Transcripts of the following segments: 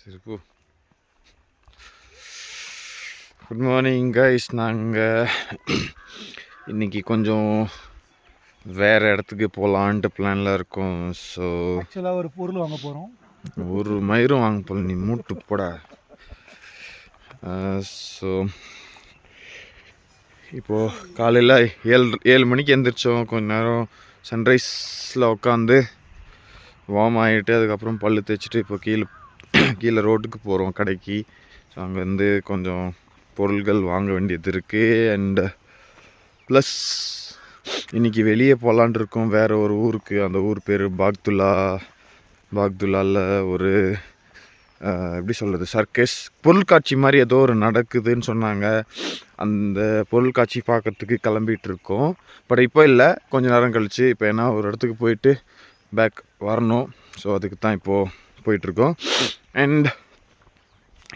சிரிப்பு. Good morning guys. நாங்கள் இன்றைக்கி கொஞ்சம் வேறு இடத்துக்கு போகலான்ட்டு பிளானில் இருக்கோம். ஸோ ஆக்சுவலாக ஒரு பொருள் வாங்க போகிறோம். ஒரு மயிரும் வாங்க போகல, நீ மூட்டு போட. ஸோ இப்போது காலையில் 7 மணிக்கு எழுந்திரிச்சோம். கொஞ்ச நேரம் சன்ரைஸில் உட்காந்து வார்ம் ஆகிட்டு அதுக்கப்புறம் பல்லு தேய்ச்சிட்டு இப்போ கீழே ரோட்டுக்கு போகிறோம் கடைக்கு. ஸோ அங்கேருந்து கொஞ்சம் பொருள்கள் வாங்க வேண்டியது இருக்குது. அண்டு ப்ளஸ் இன்றைக்கி வெளியே போகலான் இருக்கோம் வேறு ஒரு ஊருக்கு. அந்த ஊர் பேர் பாக்துல்லாவில் ஒரு எப்படி சொல்கிறது, சர்க்கஸ் பொருட்காட்சி மாதிரி ஏதோ ஒரு நடக்குதுன்னு சொன்னாங்க. அந்த பொருட்காட்சி பார்க்குறதுக்கு கிளம்பிகிட்ருக்கோம். பட் இப்போ இல்லை, கொஞ்சம் நேரம் கழித்து. இப்போ ஏன்னா ஒரு இடத்துக்கு போயிட்டு பேக் வரணும். ஸோ அதுக்கு தான் இப்போது போயிட்டுருக்கோம். அண்ட்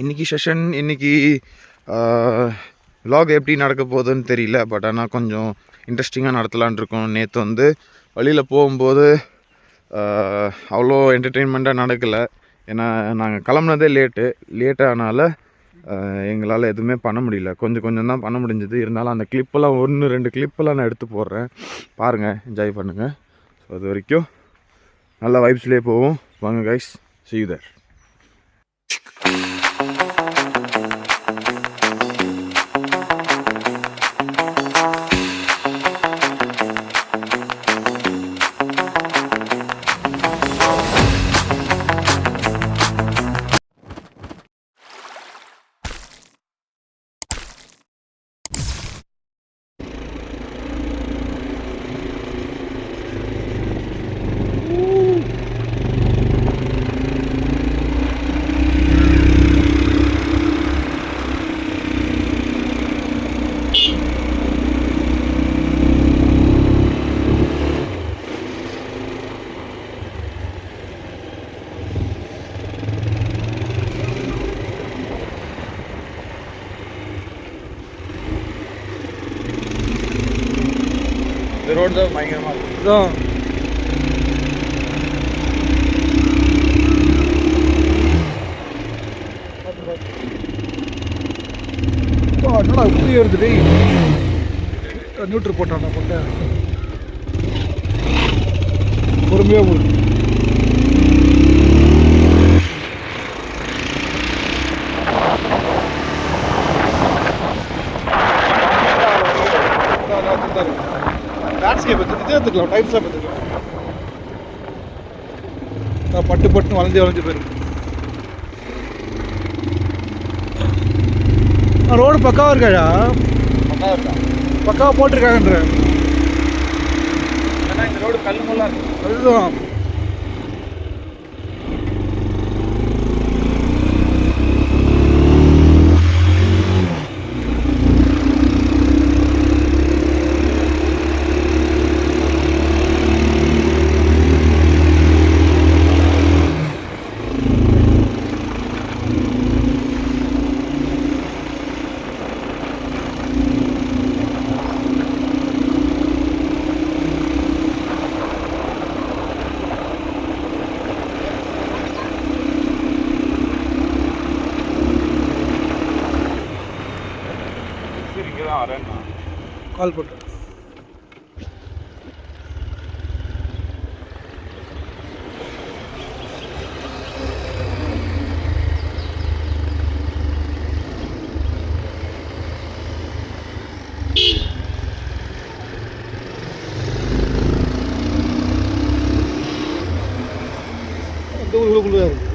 இன்றைக்கி செஷன், இன்றைக்கி vlog எப்படி நடக்க போகுதுன்னு தெரியல. பட் ஆனால் கொஞ்சம் இன்ட்ரெஸ்டிங்காக நடத்தலான் இருக்கோம். நேற்று வழியில் போகும்போது அவ்வளோ என்டர்டெயின்மெண்ட்டாக நடக்கலை. ஏன்னா நாங்கள் கிளம்புனதே லேட்டானால எங்களால் எதுவுமே பண்ண முடியல. கொஞ்சம் தான் பண்ண முடிஞ்சது. இருந்தாலும் அந்த கிளிப்பெல்லாம் 1-2 கிளிப்பெல்லாம் நான் எடுத்து போடுறேன், பாருங்கள், என்ஜாய் பண்ணுங்கள். ஸோ அது வரைக்கும் நல்ல வைப்ஸ்லேயே போவோம். வாங்க guys, see you there. Road தான் பயங்கரமாக இருக்கும். என்னடா இப்படி வருது, நியூட்ரு போட்டான் போட்ட பொறுமையாக போகுது. லேண்ட்ஸ்கேப் இதே எடுத்துக்கலாம், டைப்ஸாக எடுத்துக்கலாம். பட்டு வளைஞ்சு போயிருக்கு. ரோடு பக்காவாக இருக்காடா, பக்காவாக போட்டிருக்காங்கன்ற. ஏன்னா இந்த ரோடு கல்லுமெல்லாம் இருக்கும். அதுதான் கால் போட்டு. உள்ளுக்குள்ளே இருக்கு.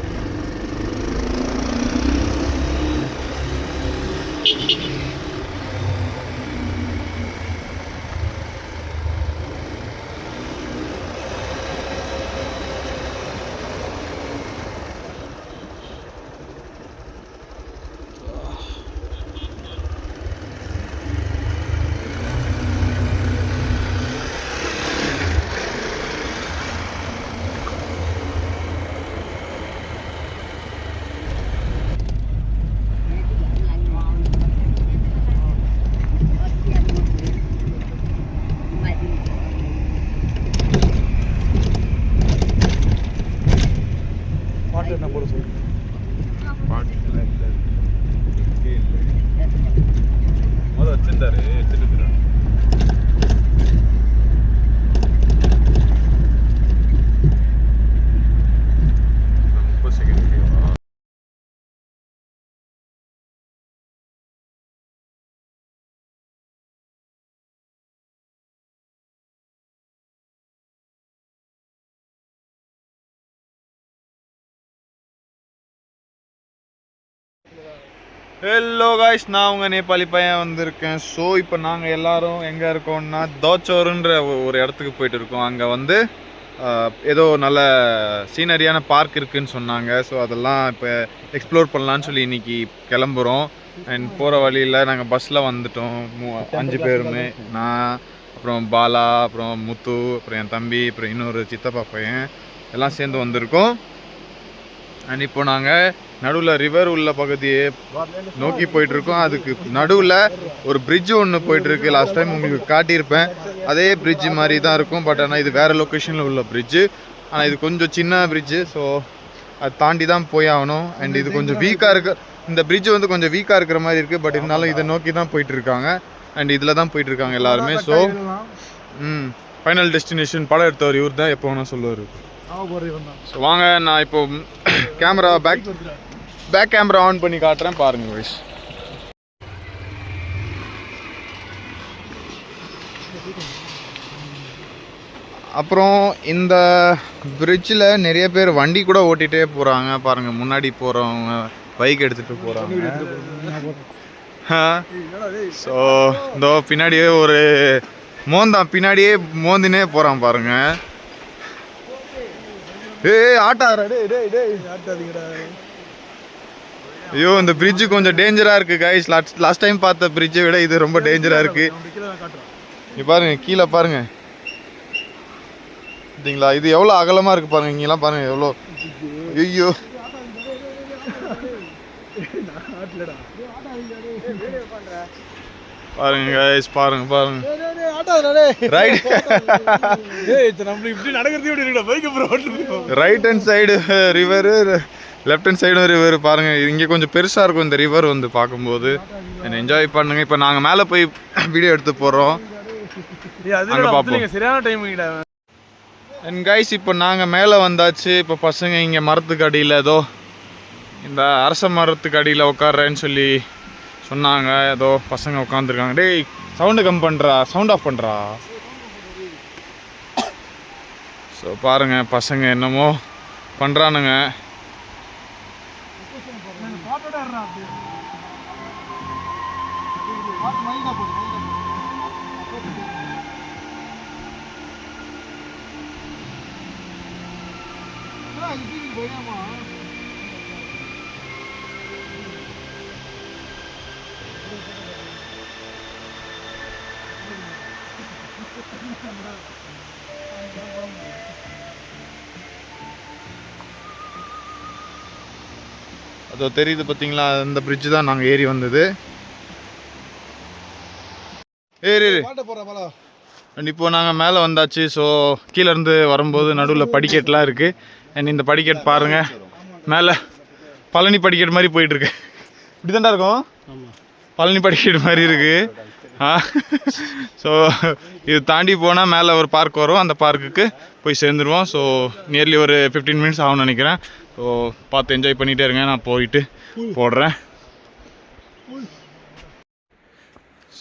பாட்டில் இல்லை முதல் வச்சுருந்தாரு எடுத்துட்டு 30 செகண்ட் வீடியோவா? ஹலோ காய்ஸ், நான் உங்கள் நேபாளி பையன் வந்திருக்கேன். ஸோ இப்போ நாங்கள் எல்லோரும் எங்கே இருக்கோம்னா தோச்சோருன்ற ஒரு இடத்துக்கு போயிட்டு இருக்கோம். அங்கே வந்து ஏதோ நல்ல சீனரியான பார்க் இருக்குதுன்னு சொன்னாங்க. ஸோ அதெல்லாம் இப்போ எக்ஸ்ப்ளோர் பண்ணலான்னு சொல்லி இன்றைக்கி கிளம்புறோம். அண்ட் போகிற வழியில் நாங்கள் பஸ்ஸில் வந்துட்டோம். 5 பேருமே, நான், அப்புறம் பாலா, அப்புறம் முத்து, அப்புறம் என் தம்பி, அப்புறம் இன்னொரு சித்தப்பா பையன் எல்லாம் சேர்ந்து வந்திருக்கோம். அண்ட் இப்போ நாங்கள் நடுவில் ரிவர் உள்ள பகுதியை நோக்கி போயிட்டுருக்கோம். அதுக்கு நடுவில் ஒரு பிரிட்ஜு ஒன்று போயிட்டுருக்கு. லாஸ்ட் டைம் உங்களுக்கு காட்டியிருப்பேன். அதே பிரிட்ஜு மாதிரி தான் இருக்கும். பட் ஆனால் இது வேறு லொக்கேஷனில் உள்ள பிரிட்ஜு. ஆனால் இது கொஞ்சம் சின்ன பிரிட்ஜு. ஸோ அதை தாண்டி தான் போய் ஆகணும். அண்ட் இது கொஞ்சம் வீக்காக இருக்குது. இந்த பிரிட்ஜு வந்து கொஞ்சம் வீக்காக இருக்கிற மாதிரி இருக்குது. பட் இருந்தாலும் இதை நோக்கி தான் போயிட்டுருக்காங்க. அண்ட் இதில் தான் போயிட்டுருக்காங்க எல்லாருமே. ஸோ ஃபைனல் டெஸ்டினேஷன் படம் எடுத்தவர் இவர் தான் எப்போ வேணால் சொல்லுவார். ஸோ வாங்க, நான் இப்போ கேமரா பேக் கேமரா ஆன் பண்ணி காட்டுறேன், பாருங்கள் வைஸ். அப்புறம் இந்த பிரிட்ஜில் நிறைய பேர் வண்டி கூட ஓட்டிகிட்டே போகிறாங்க. பாருங்கள், முன்னாடி போகிறவங்க பைக் எடுத்துகிட்டு போகிறாங்க. ஸோ இதோ பின்னாடியே ஒரு பின்னாடியே மோந்தினே போகிறான் பாருங்கள். ஐயோ, இந்த பிரிட்ஜு கொஞ்சம் டேஞ்சராக இருக்குது கைஸ். லாஸ்ட் டைம் பார்த்த பிரிட்ஜை விட இது ரொம்ப டேஞ்சராக இருக்குது. இங்கே பாருங்கள், கீழே பாருங்கள். சரிங்களா, இது எவ்வளோ அகலமாக இருக்குது பாருங்கள். இங்கெல்லாம் பாருங்கள் எவ்வளோ. ஐயோ, பாருங்க கைஸ், பாருங்க right hand side river, left hand சைடும் ரிவர். பாருங்க, இங்கே கொஞ்சம் பெருசாக இருக்கும் இந்த ரிவர் வந்து பார்க்கும்போது. என்ஜாய் பண்ணுங்க. இப்போ நாங்கள் மேலே போய் வீடியோ எடுத்து போகிறோம். சரியான டைம். அண்ட் கைஸ், இப்போ நாங்கள் மேலே வந்தாச்சு. இப்போ பசங்க இங்கே மரத்துக்கு அடியில் ஏதோ இந்த அரச மரத்துக்கு அடியில் உட்காடுறேன்னு சொல்லி சொன்னாங்க. ஏதோ பசங்க உட்காந்துருக்காங்க. டேய், சவுண்டு கம் பண்ணுறா, சவுண்ட் ஆஃப் பண்ணுறா. ஸோ பாருங்கள், பசங்க என்னமோ பண்ணுறானுங்க. அதோ தெரியுது பார்த்தீங்களா, அந்த பிரிட்ஜு தான் நாங்கள் ஏறி வந்தது. அண்ட் இப்போ நாங்கள் மேலே வந்தாச்சு. ஸோ கீழேருந்து வரும்போது நடுவில் படிக்கட்டுலாம் இருக்குது. அண்ட் இந்த படிக்கட் பாருங்கள், மேலே பழனி படிக்கட்டு மாதிரி போயிட்டுருக்கு. இப்படி தான்டா இருக்கும், பழனி படிக்கட்டு மாதிரி இருக்குது. ஸோ இது தாண்டி போனால் மேலே ஒரு பார்க் வரும். அந்த பார்க்குக்கு போய் சேர்ந்துருவோம். ஸோ நியர்லி ஒரு 15 மினிட்ஸ் ஆகும்னு நினைக்கிறேன். ஸோ பார்த்து என்ஜாய் பண்ணிகிட்டே இருங்க, நான் போயிட்டு போடுறேன்.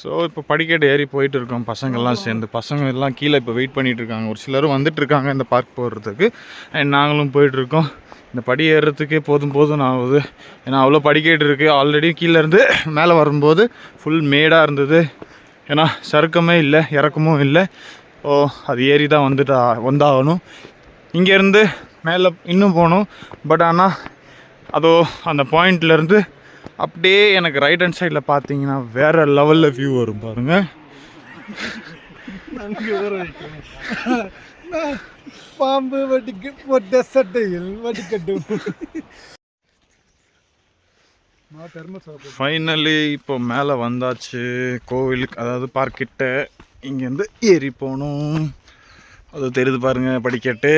ஸோ இப்போ படிக்கட்டு ஏறி போயிட்டு இருக்கோம் பசங்கள்லாம் சேர்ந்து. பசங்க எல்லாம் கீழே இப்போ வெயிட் பண்ணிகிட்டு இருக்காங்க. ஒரு சிலரும் வந்துட்டுருக்காங்க இந்த பார்க் போடுறதுக்கு. அண்ட் நாங்களும் போயிட்டுருக்கோம். இந்த படி ஏறுறதுக்கே போதும் ஆகுது. ஏன்னா அவ்வளோ படிக்கட்டு இருக்குது. ஆல்ரெடி கீழேருந்து மேலே வரும்போது ஃபுல் மேடாக இருந்தது. ஏன்னா சறுக்கமே இல்லை, இறக்கமும் இல்லை. ஓ, அது ஏறி தான் வந்தாகணும். இங்கேருந்து மேலே இன்னும் போகணும். பட் ஆனால் அதோ அந்த பாயிண்ட்லேருந்து அப்படியே எனக்கு ரைட் ஹேண்ட் சைடில் பார்த்தீங்கன்னா வேறு லெவலில் வியூ வரும் பாருங்கள். பாம்பு வட்டிக்கு போட்ட சட்டையில் வட்டிக்கட்டும். ஃபைனலி இப்போ மேலே வந்தாச்சு கோவிலுக்கு, அதாவது பார்க்கிட்ட. இங்கேருந்து ஏறி போகணும். அது தெரியுது பாருங்கள் படிக்கட்டு.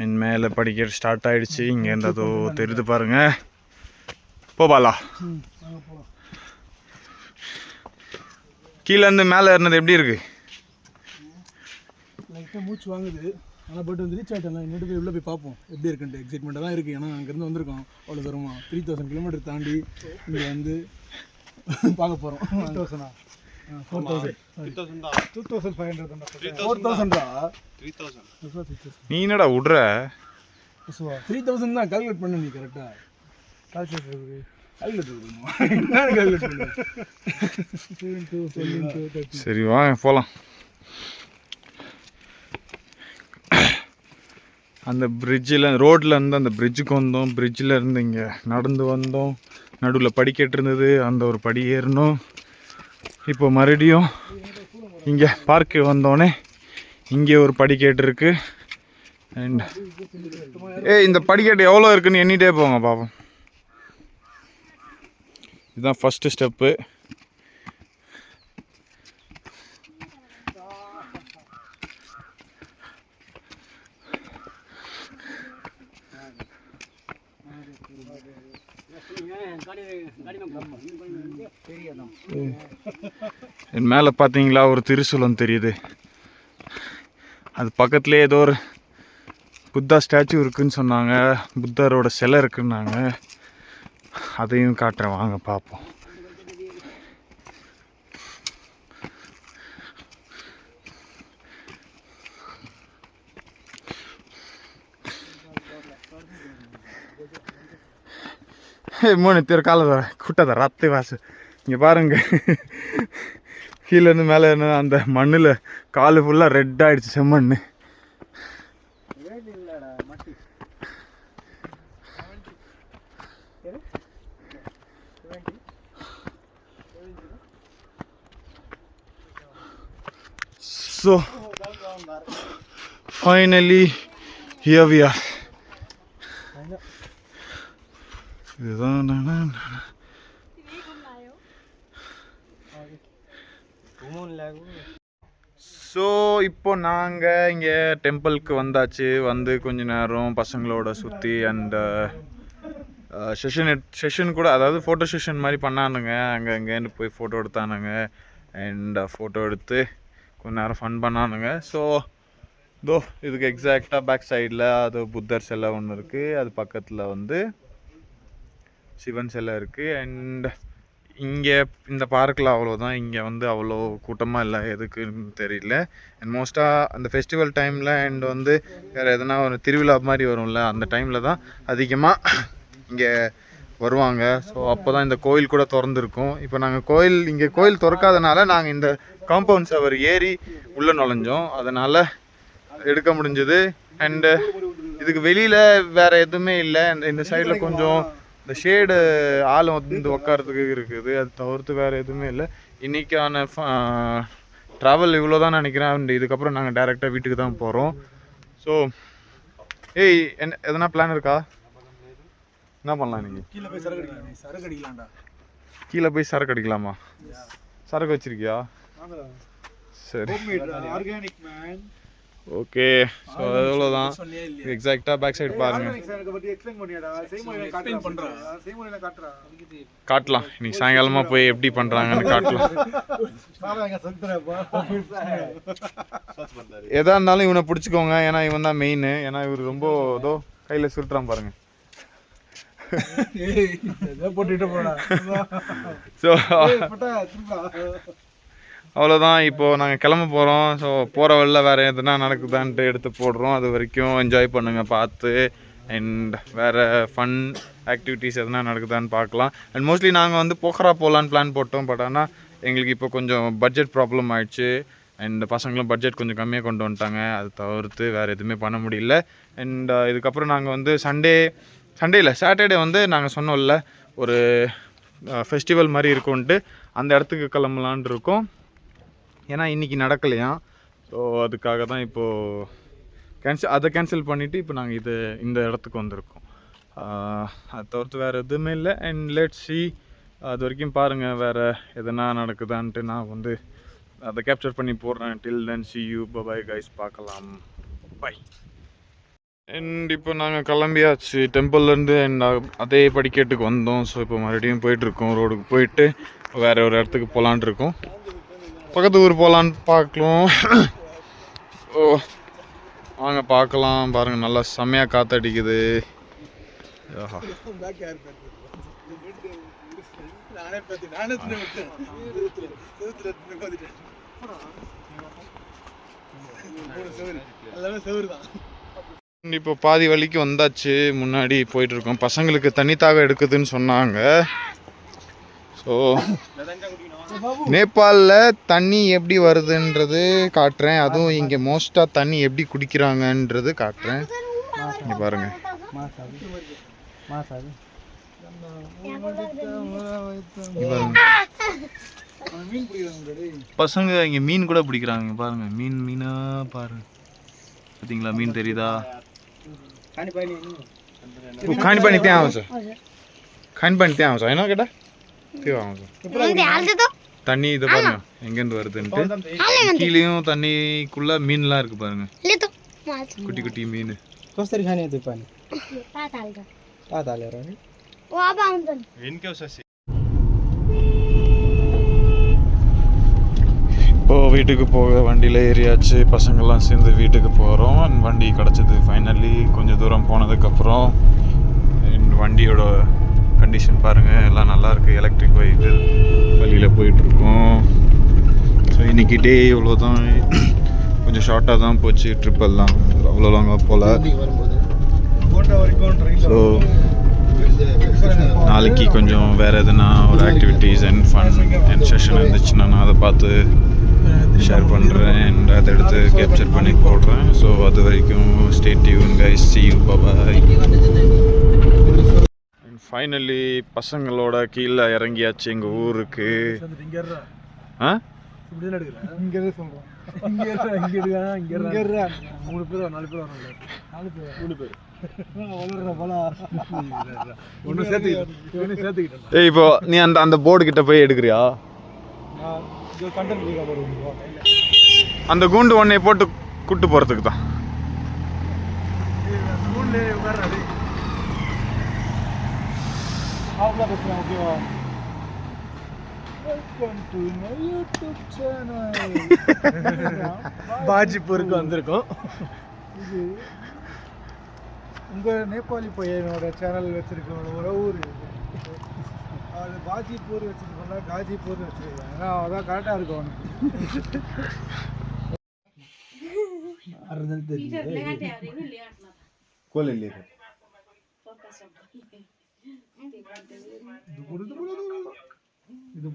என் மேலே படிக்கிற ஸ்டார்ட் ஆகிடுச்சு. இங்கேருந்து அதோ தெரியுது பாருங்க. போபாலா கீழேருந்து மேலே ஏறினது எப்படி இருக்குது? லைட்டாக மூச்சு வாங்குது. ஆனால் பட் வந்து ரீச் ஆகிட்டேன். இன்னொரு போய் உள்ளே போய் பார்ப்போம் எப்படி இருக்குன்ட்டு. எக்ஸைட்மெண்ட்டாக தான் இருக்குது. ஏன்னா அங்கேருந்து வந்திருக்கோம் அவ்வளோ தூரமா 3000 கிலோமீட்டர் தாண்டி இங்கே வந்து பார்க்க போகிறோம். 3000 நீ என்னடா விட்ற? 3000 தான் கால்குலேட் பண்ண. நீ கரெக்டாக கால்குலேட் சரி வாங்க போகலாம். அந்த பிரிட்ஜில் ரோட்டில் இருந்து அந்த பிரிட்ஜுக்கு வந்தோம். பிரிட்ஜில் இருந்து இங்கே நடந்து வந்தோம். நடுவில் படிக்கட்டு இருந்தது, அந்த ஒரு படி ஏறணும். இப்போ மறுபடியும் இங்கே பார்க்கு வந்தோடனே இங்கே ஒரு படிக்கட்டு இருக்குது. அண்ட் இந்த படிக்கட்டு எவ்வளோ இருக்குன்னு எண்ணிட்டே போங்க பாப்போம். இதுதான் ஃபஸ்ட்டு ஸ்டெப்பு. என் மேலே பார்த்தீங்களா ஒரு திருசூலம் தெரியுது. அது பக்கத்துலேயே ஏதோ ஒரு புத்தா ஸ்டாச்சு இருக்குதுன்னு சொன்னாங்க. புத்தரோட சிலை இருக்குன்னாங்க. அதையும் காட்டுறேன் வாங்க பார்ப்போம். மூணு பேர் கால கூட்டத ரத்து வாசு. இங்கே பாருங்க, கீழேருந்து மேலே அந்த மண்ணில் காலு ஃபுல்லாக ரெட் ஆகிடுச்சு. செம்மண். So finally here we are. So இப்போ நாங்கள் இங்கே டெம்பிளுக்கு வந்தாச்சு. வந்து கொஞ்ச நேரம் பசங்களோட சுற்றி அண்ட் செஷன் கூட, அதாவது ஃபோட்டோ செஷன் மாதிரி பண்ணானுங்க. அங்கேருந்து போய் ஃபோட்டோ எடுத்தானுங்க. அண்ட் ஃபோட்டோ எடுத்து கொஞ்ச நேரம் ஃபன் பண்ணானுங்க. ஸோ இதோ இதுக்கு எக்ஸாக்டாக பேக் சைடில் அது புத்தர் சிலை ஒன்று இருக்குது. அது பக்கத்தில் வந்து சிவன் சிலை இருக்குது. அண்ட் இங்கே இந்த பார்க்கில் அவ்வளோதான். இங்கே வந்து அவ்வளோ கூட்டமாக இல்லை, எதுக்குன்னு தெரியல. அண்ட் மோஸ்ட்டாக அந்த ஃபெஸ்டிவல் டைமில் அண்ட் வந்து வேறு எதனா ஒரு திருவிழா மாதிரி வரும்ல, அந்த டைமில் தான் அதிகமாக இங்கே வருவாங்க. ஸோ அப்போ தான் இந்த கோயில் கூட திறந்துருக்கும். இப்போ நாங்கள் இங்கே கோயில் திறக்காதனால நாங்கள் இந்த காம்பவுண்ட் சவர் ஏறி உள்ளே நுழைஞ்சோம். அதனால் எடுக்க முடிஞ்சது. அண்டு இதுக்கு வெளியில் வேறு எதுவுமே இல்லை. இந்த சைடில் கொஞ்சம் இந்த ஷேடு ஆள் வந்து உட்காரத்துக்கு இருக்குது. அது தவிர்த்து வேறு எதுவுமே இல்லை. இன்றைக்கான ட்ராவல் இவ்வளோ தான் நினைக்கிறேன். அண்ட் இதுக்கப்புறம் நாங்கள் டேரெக்டாக வீட்டுக்கு தான் போகிறோம். ஸோ எதனா பிளான் இருக்கா? என்ன பண்ணலாம் நீங்கள்? கீழே போய் சரக்கு அடிக்கலாம்டா. கீழே போய் சரக்கு அடிக்கலாமா? சரக்கு வச்சிருக்கியா? சரி, ஆர்கானிக் மேன். ஓகே. ஸோ அவ்வளோதான். எக்ஸாக்டாக பேக் சைடு பாருங்கள். காட்டலாம். இன்னைக்கு சாயங்காலமாக போய் எப்படி பண்ணுறாங்கன்னு காட்டலாம். எதா இருந்தாலும் இவனை பிடிச்சிக்கோங்க. ஏன்னா இவன் தான் மெயின். ஏன்னா இவர் ரொம்ப ஏதோ கையில் சுருட்டுறான் பாருங்க. ஸோ அவ்வளோதான். இப்போது நாங்கள் கிளம்ப போகிறோம். ஸோ போகிற வழியில் வேறு எதுனா நடக்குதான்ட்டு எடுத்து போடுறோம். அது வரைக்கும் என்ஜாய் பண்ணுங்கள் பார்த்து. அண்ட் வேறு ஃபன் ஆக்டிவிட்டீஸ் எதுனா நடக்குதான்னு பார்க்கலாம். அண்ட் மோஸ்ட்லி நாங்கள் வந்து போக்கரா போகலான்னு பிளான் போட்டோம். பட் ஆனால் எங்களுக்கு இப்போ கொஞ்சம் பட்ஜெட் ப்ராப்ளம் ஆயிடுச்சு. அண்ட் பசங்களும் பட்ஜெட் கொஞ்சம் கம்மியாக கொண்டு வந்துட்டாங்க. அது தவிர்த்து வேறு எதுவுமே பண்ண முடியல. அண்ட் இதுக்கப்புறம் நாங்கள் வந்து சாட்டர்டே வந்து நாங்கள் சொன்னோம்ல ஒரு ஃபெஸ்டிவல் மாதிரி இருக்கும்ன்ட்டு அந்த இடத்துக்கு கிளம்பலான் இருக்கோம். ஏன்னா இன்றைக்கி நடக்கலையாம். ஸோ அதுக்காக தான் இப்போது அதை கேன்சல் பண்ணிவிட்டு இப்போ நாங்கள் இந்த இடத்துக்கு வந்திருக்கோம். அதை தவிர்த்து வேறு எதுவுமே இல்லை. அண்ட் லெட்ஸ் சி, அது வரைக்கும் பாருங்கள் வேறு எதனா நடக்குதான்ட்டு நான் வந்து அதை கேப்சர் பண்ணி போடுறேன். டில் தென் see you, bye guys, பார்க்கலாம், பை. அண்ட் இப்போ நாங்கள் கிளம்பியாச்சு டெம்பிள்லேருந்து. அண்ட் அதே படிக்கட்டுக்கு வந்தோம். ஸோ இப்போ மறுபடியும் போயிட்டுருக்கோம். ரோடுக்கு போயிட்டு வேறு ஒரு இடத்துக்கு போகலான் இருக்கோம். பக்கத்து ஊர் போகலான்னு பார்க்கலாம். ஓ வாங்க பார்க்கலாம். பாருங்கள் நல்லா செம்மையாக காற்றடிக்குது. ஆஹா இப்போ பாதி வழிக்கு வந்தாச்சு. முன்னாடி போயிட்டுருக்கோம். பசங்களுக்கு தண்ணித்தாக எடுக்குதுன்னு சொன்னாங்க. ஸோ நேபாளில் தண்ணி எப்படி வருதுன்றது காட்டுறேன். அதுவும் இங்கே மோஸ்ட்டாக தண்ணி எப்படி குடிக்கிறாங்கன்றது காட்டுறேன். இங்கே பாருங்கள். பசங்க இங்கே மீன் கூட பிடிக்கிறாங்க. பாருங்க மீனா பாருங்க. பார்த்தீங்களா மீன் தெரியுதா? खाने पानी त्यहाँ आउँछ. खाने पानी त्यहाँ आउँछ होइन केटा? त्यो आउँछ. தண்ணி இதை பாருங்க எங்கேருந்து வருதுன்ட்டு. கீழேயும் தண்ணிக்குள்ள மீன்லாம் இருக்கு பாருங்க. குட்டி குட்டி மீன். कसरी खाने त्यो पानी? पात हालेर नि ओ अब आउँदैन इनके उसे இப்போ வீட்டுக்கு போக வண்டியில் ஏறியாச்சு. பசங்கள்லாம் சேர்ந்து வீட்டுக்கு போகிறோம். வண்டி கிடச்சிது ஃபைனலி. கொஞ்சம் தூரம் போனதுக்கப்புறம் வண்டியோட கண்டிஷன் பாருங்கள், எல்லாம் நல்லாயிருக்கு. எலக்ட்ரிக் வெஹிக்கிள் வழியில் போயிட்டுருக்கோம். ஸோ இன்றைக்கி டே இவ்வளோ தான். கொஞ்சம் ஷார்ட்டாக தான் போச்சு ட்ரிப்பெல்லாம். அவ்வளோ லாங்காக போகல. ஸோ நாளைக்கு கொஞ்சம் வேறு எதுனா ஒரு activities and fun and session இருந்துச்சுன்னா நான் அதை பார்த்து ஷேர் பண்ணுறேன் அண்ட் அதை எடுத்து கேப்சர் பண்ணி போடுறேன். ஸோ அது வரைக்கும் stay tune guys. see you, bye. And finally பசங்களோட கீழே இறங்கியாச்சு எங்கள் ஊருக்கு. ஆ இப்போ நீ அந்த போர்டு கிட்ட போய் எடுக்கிறியா? அந்த கூண்டு ஒன்னை போட்டு கூட்டு போறதுக்கு தான். பாஜிப்பூருக்கு வந்திருக்கோம். இது உங்கள் நேபாளி பையனோட சேனல் வச்சுருக்கோம். ஒரு ஊர் அது பாஜிப்பூர் வச்சுருக்கோம்னா காஜிப்பூர்னு வச்சுருக்கோம். ஏன்னா அதான் கரெக்டாக இருக்கும் அவனுக்கு. இது